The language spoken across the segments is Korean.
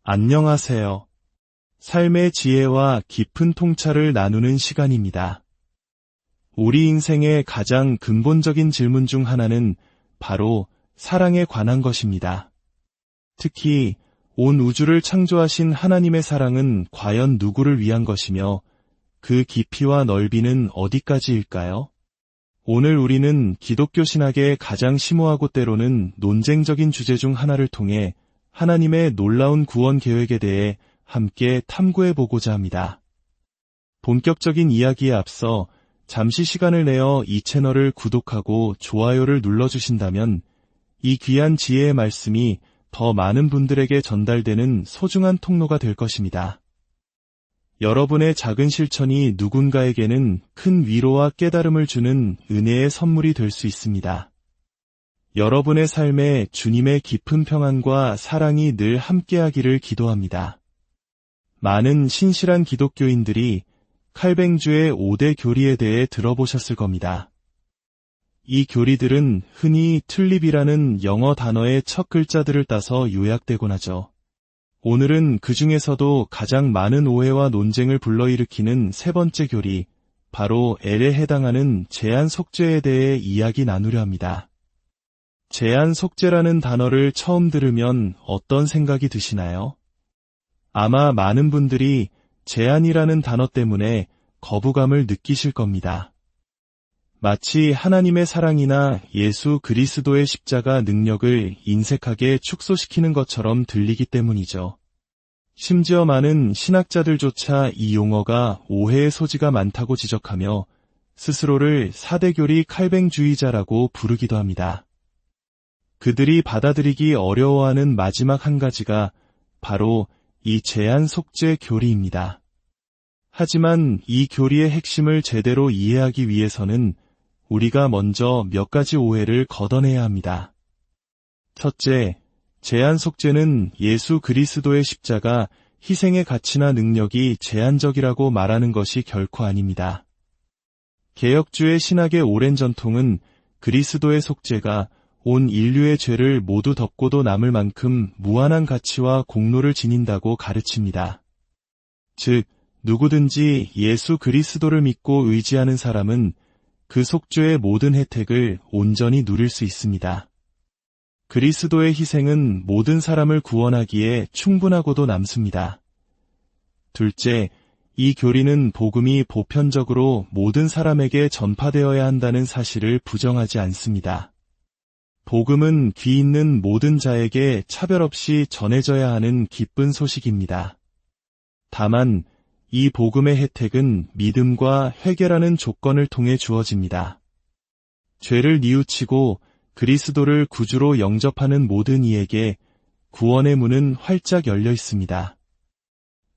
안녕하세요. 삶의 지혜와 깊은 통찰을 나누는 시간입니다. 우리 인생의 가장 근본적인 질문 중 하나는 바로 사랑에 관한 것입니다. 특히 온 우주를 창조하신 하나님의 사랑은 과연 누구를 위한 것이며 그 깊이와 넓이는 어디까지일까요? 오늘 우리는 기독교 신학의 가장 심오하고 때로는 논쟁적인 주제 중 하나를 통해 하나님의 놀라운 구원 계획에 대해 함께 탐구해보고자 합니다. 본격적인 이야기에 앞서 잠시 시간을 내어 이 채널을 구독하고 좋아요를 눌러주신다면 이 귀한 지혜의 말씀이 더 많은 분들에게 전달되는 소중한 통로가 될 것입니다. 여러분의 작은 실천이 누군가에게는 큰 위로와 깨달음을 주는 은혜의 선물이 될 수 있습니다. 여러분의 삶에 주님의 깊은 평안과 사랑이 늘 함께하기를 기도합니다. 많은 신실한 기독교인들이 칼뱅주의 5대 교리에 대해 들어보셨을 겁니다. 이 교리들은 흔히 튤립이라는 영어 단어의 첫 글자들을 따서 요약되곤 하죠. 오늘은 그 중에서도 가장 많은 오해와 논쟁을 불러일으키는 세 번째 교리, 바로 L에 해당하는 제한 속죄에 대해 이야기 나누려 합니다. 제한 속죄라는 단어를 처음 들으면 어떤 생각이 드시나요? 아마 많은 분들이 제한이라는 단어 때문에 거부감을 느끼실 겁니다. 마치 하나님의 사랑이나 예수 그리스도의 십자가 능력을 인색하게 축소시키는 것처럼 들리기 때문이죠. 심지어 많은 신학자들조차 이 용어가 오해의 소지가 많다고 지적하며 스스로를 사대교리 칼뱅주의자라고 부르기도 합니다. 그들이 받아들이기 어려워하는 마지막 한 가지가 바로 이 제한 속죄 교리입니다. 하지만 이 교리의 핵심을 제대로 이해하기 위해서는 우리가 먼저 몇 가지 오해를 걷어내야 합니다. 첫째, 제한 속죄는 예수 그리스도의 십자가 희생의 가치나 능력이 제한적이라고 말하는 것이 결코 아닙니다. 개혁주의 신학의 오랜 전통은 그리스도의 속죄가 온 인류의 죄를 모두 덮고도 남을 만큼 무한한 가치와 공로를 지닌다고 가르칩니다. 즉, 누구든지 예수 그리스도를 믿고 의지하는 사람은 그 속죄의 모든 혜택을 온전히 누릴 수 있습니다. 그리스도의 희생은 모든 사람을 구원하기에 충분하고도 남습니다. 둘째, 이 교리는 복음이 보편적으로 모든 사람에게 전파되어야 한다는 사실을 부정하지 않습니다. 복음은 귀 있는 모든 자에게 차별 없이 전해져야 하는 기쁜 소식입니다. 다만 이 복음의 혜택은 믿음과 회개라는 조건을 통해 주어집니다. 죄를 뉘우치고 그리스도를 구주로 영접하는 모든 이에게 구원의 문은 활짝 열려 있습니다.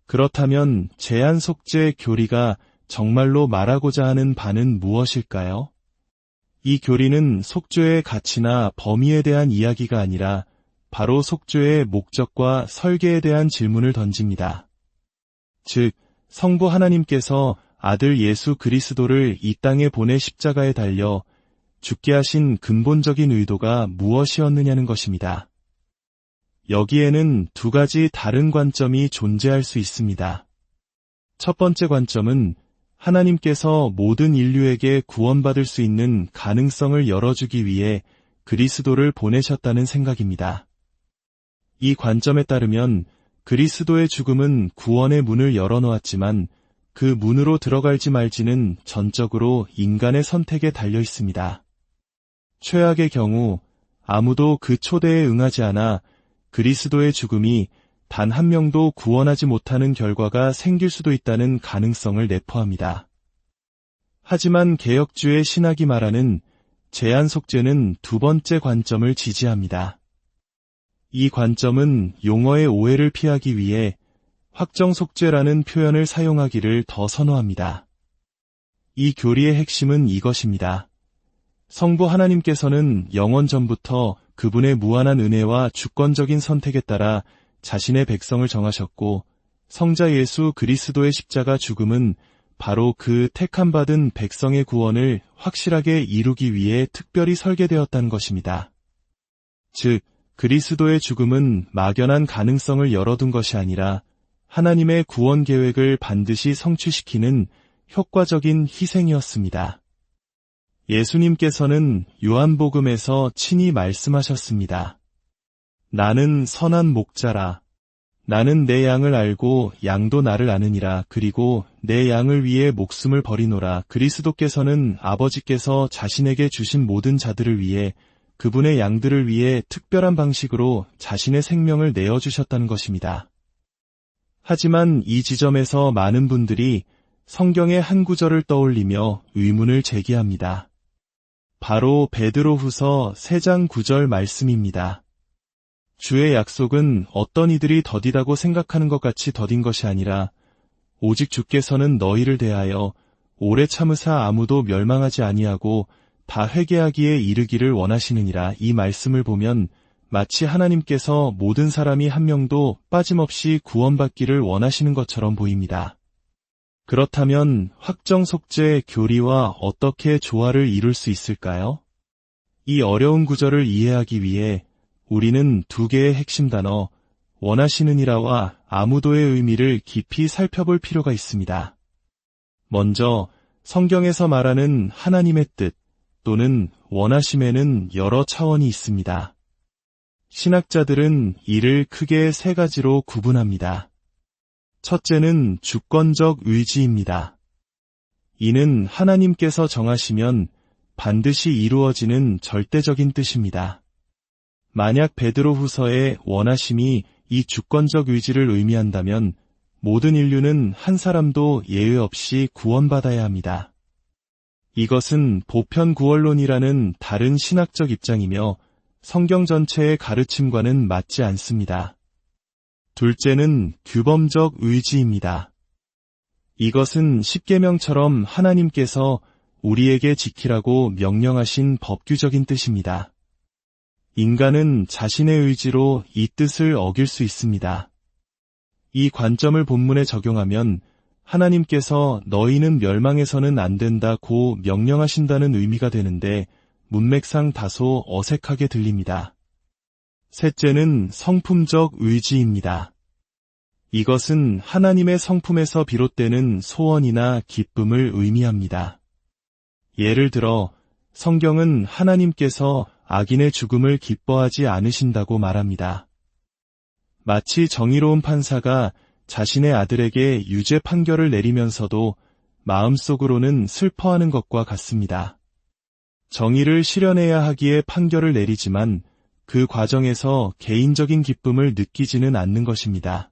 그렇다면 제한 속죄 교리가 정말로 말하고자 하는 바는 무엇일까요? 이 교리는 속죄의 가치나 범위에 대한 이야기가 아니라 바로 속죄의 목적과 설계에 대한 질문을 던집니다. 즉, 성부 하나님께서 아들 예수 그리스도를 이 땅에 보내 십자가에 달려 죽게 하신 근본적인 의도가 무엇이었느냐는 것입니다. 여기에는 두 가지 다른 관점이 존재할 수 있습니다. 첫 번째 관점은 하나님께서 모든 인류에게 구원받을 수 있는 가능성을 열어주기 위해 그리스도를 보내셨다는 생각입니다. 이 관점에 따르면 그리스도의 죽음은 구원의 문을 열어놓았지만 그 문으로 들어갈지 말지는 전적으로 인간의 선택에 달려 있습니다. 최악의 경우 아무도 그 초대에 응하지 않아 그리스도의 죽음이 단 한 명도 구원하지 못하는 결과가 생길 수도 있다는 가능성을 내포합니다. 하지만 개혁주의 신학이 말하는 제한 속죄는 두 번째 관점을 지지합니다. 이 관점은 용어의 오해를 피하기 위해 확정 속죄라는 표현을 사용하기를 더 선호합니다. 이 교리의 핵심은 이것입니다. 성부 하나님께서는 영원 전부터 그분의 무한한 은혜와 주권적인 선택에 따라 자신의 백성을 정하셨고 성자 예수 그리스도의 십자가 죽음은 바로 그 택함받은 백성의 구원을 확실하게 이루기 위해 특별히 설계되었다는 것입니다. 즉, 그리스도의 죽음은 막연한 가능성을 열어둔 것이 아니라 하나님의 구원 계획을 반드시 성취시키는 효과적인 희생이었습니다. 예수님께서는 요한복음에서 친히 말씀하셨습니다. 나는 선한 목자라. 나는 내 양을 알고 양도 나를 아느니라. 그리고 내 양을 위해 목숨을 버리노라. 그리스도께서는 아버지께서 자신에게 주신 모든 자들을 위해 그분의 양들을 위해 특별한 방식으로 자신의 생명을 내어주셨다는 것입니다. 하지만 이 지점에서 많은 분들이 성경의 한 구절을 떠올리며 의문을 제기합니다. 바로 베드로후서 3장 9절 말씀입니다. 주의 약속은 어떤 이들이 더디다고 생각하는 것 같이 더딘 것이 아니라 오직 주께서는 너희를 대하여 오래 참으사 아무도 멸망하지 아니하고 다 회개하기에 이르기를 원하시느니라. 이 말씀을 보면 마치 하나님께서 모든 사람이 한 명도 빠짐없이 구원받기를 원하시는 것처럼 보입니다. 그렇다면 확정 속죄 교리와 어떻게 조화를 이룰 수 있을까요? 이 어려운 구절을 이해하기 위해 우리는 2개의 핵심 단어 원하시느니라와 아무도의 의미를 깊이 살펴볼 필요가 있습니다. 먼저 성경에서 말하는 하나님의 뜻 또는 원하심에는 여러 차원이 있습니다. 신학자들은 이를 크게 3가지로 구분합니다. 첫째는 주권적 의지입니다. 이는 하나님께서 정하시면 반드시 이루어지는 절대적인 뜻입니다. 만약 베드로후서의 원하심이 이 주권적 의지를 의미한다면 모든 인류는 한 사람도 예외 없이 구원받아야 합니다. 이것은 보편구원론이라는 다른 신학적 입장이며 성경 전체의 가르침과는 맞지 않습니다. 둘째는 규범적 의지입니다. 이것은 십계명처럼 하나님께서 우리에게 지키라고 명령하신 법규적인 뜻입니다. 인간은 자신의 의지로 이 뜻을 어길 수 있습니다. 이 관점을 본문에 적용하면 하나님께서 너희는 멸망해서는 안 된다고 명령하신다는 의미가 되는데 문맥상 다소 어색하게 들립니다. 셋째는 성품적 의지입니다. 이것은 하나님의 성품에서 비롯되는 소원이나 기쁨을 의미합니다. 예를 들어 성경은 하나님께서 악인의 죽음을 기뻐하지 않으신다고 말합니다. 마치 정의로운 판사가 자신의 아들에게 유죄 판결을 내리면서도 마음속으로는 슬퍼하는 것과 같습니다. 정의를 실현해야 하기에 판결을 내리지만 그 과정에서 개인적인 기쁨을 느끼지는 않는 것입니다.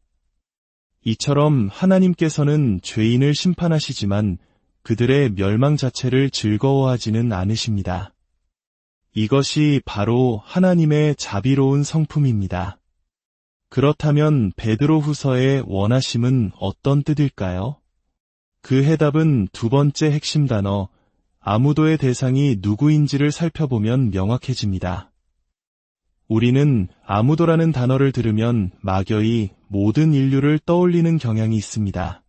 이처럼 하나님께서는 죄인을 심판하시지만 그들의 멸망 자체를 즐거워하지는 않으십니다. 이것이 바로 하나님의 자비로운 성품입니다. 그렇다면 베드로후서의 원하심은 어떤 뜻일까요? 그 해답은 2번째 핵심 단어 아무도의 대상이 누구인지를 살펴보면 명확해집니다. 우리는 아무도라는 단어를 들으면 막연히 모든 인류를 떠올리는 경향이 있습니다.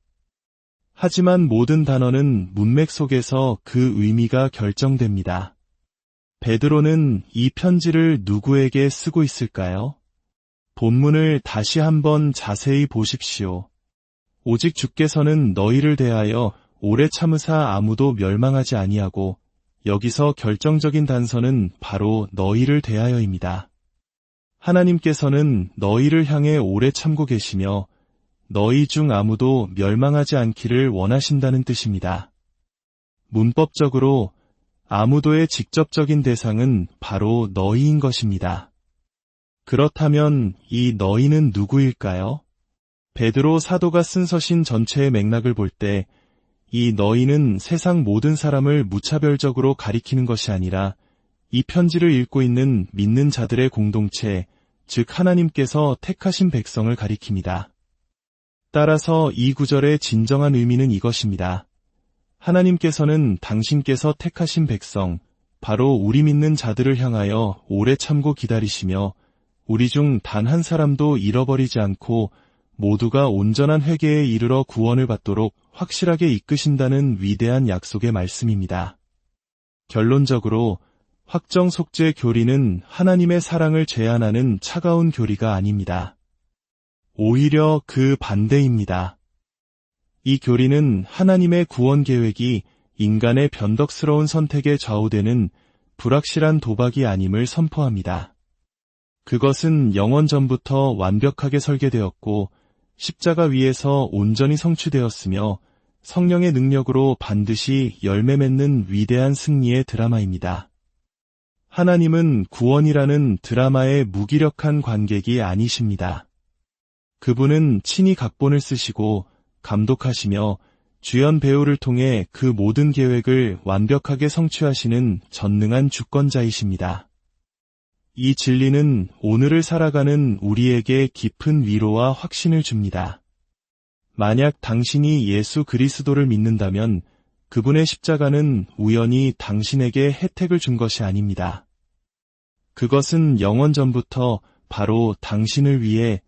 하지만 모든 단어는 문맥 속에서 그 의미가 결정됩니다. 베드로는 이 편지를 누구에게 쓰고 있을까요? 본문을 다시 한번 자세히 보십시오. 오직 주께서는 너희를 대하여 오래 참으사 아무도 멸망하지 아니하고 여기서 결정적인 단서는 바로 너희를 대하여입니다. 하나님께서는 너희를 향해 오래 참고 계시며 너희 중 아무도 멸망하지 않기를 원하신다는 뜻입니다. 문법적으로 아무도의 직접적인 대상은 바로 너희인 것입니다. 그렇다면 이 너희는 누구일까요? 베드로 사도가 쓴 서신 전체의 맥락을 볼 때 이 너희는 세상 모든 사람을 무차별적으로 가리키는 것이 아니라 이 편지를 읽고 있는 믿는 자들의 공동체, 즉 하나님께서 택하신 백성을 가리킵니다. 따라서 이 구절의 진정한 의미는 이것입니다. 하나님께서는 당신께서 택하신 백성, 바로 우리 믿는 자들을 향하여 오래 참고 기다리시며 우리 중 단 한 사람도 잃어버리지 않고 모두가 온전한 회개에 이르러 구원을 받도록 확실하게 이끄신다는 위대한 약속의 말씀입니다. 결론적으로 확정 속죄 교리는 하나님의 사랑을 제한하는 차가운 교리가 아닙니다. 오히려 그 반대입니다. 이 교리는 하나님의 구원 계획이 인간의 변덕스러운 선택에 좌우되는 불확실한 도박이 아님을 선포합니다. 그것은 영원 전부터 완벽하게 설계되었고 십자가 위에서 온전히 성취되었으며 성령의 능력으로 반드시 열매 맺는 위대한 승리의 드라마입니다. 하나님은 구원이라는 드라마의 무기력한 관객이 아니십니다. 그분은 친히 각본을 쓰시고 감독하시며 주연 배우를 통해 그 모든 계획을 완벽하게 성취하시는 전능한 주권자이십니다. 이 진리는 오늘을 살아가는 우리에게 깊은 위로와 확신을 줍니다. 만약 당신이 예수 그리스도를 믿는다면 그분의 십자가는 우연히 당신에게 혜택을 준 것이 아닙니다. 그것은 영원 전부터 바로 당신을 위해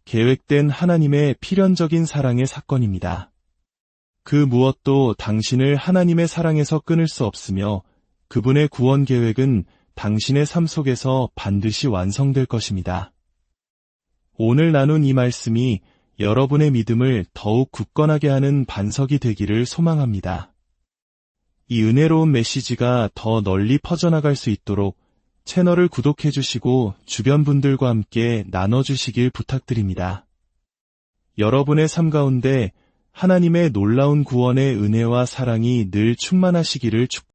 계획된 하나님의 필연적인 사랑의 사건입니다. 그 무엇도 당신을 하나님의 사랑에서 끊을 수 없으며 그분의 구원 계획은 당신의 삶 속에서 반드시 완성될 것입니다. 오늘 나눈 이 말씀이 여러분의 믿음을 더욱 굳건하게 하는 반석이 되기를 소망합니다. 이 은혜로운 메시지가 더 널리 퍼져나갈 수 있도록 채널을 구독해 주시고 주변 분들과 함께 나눠주시길 부탁드립니다. 여러분의 삶 가운데 하나님의 놀라운 구원의 은혜와 사랑이 늘 충만하시기를 축복합니다.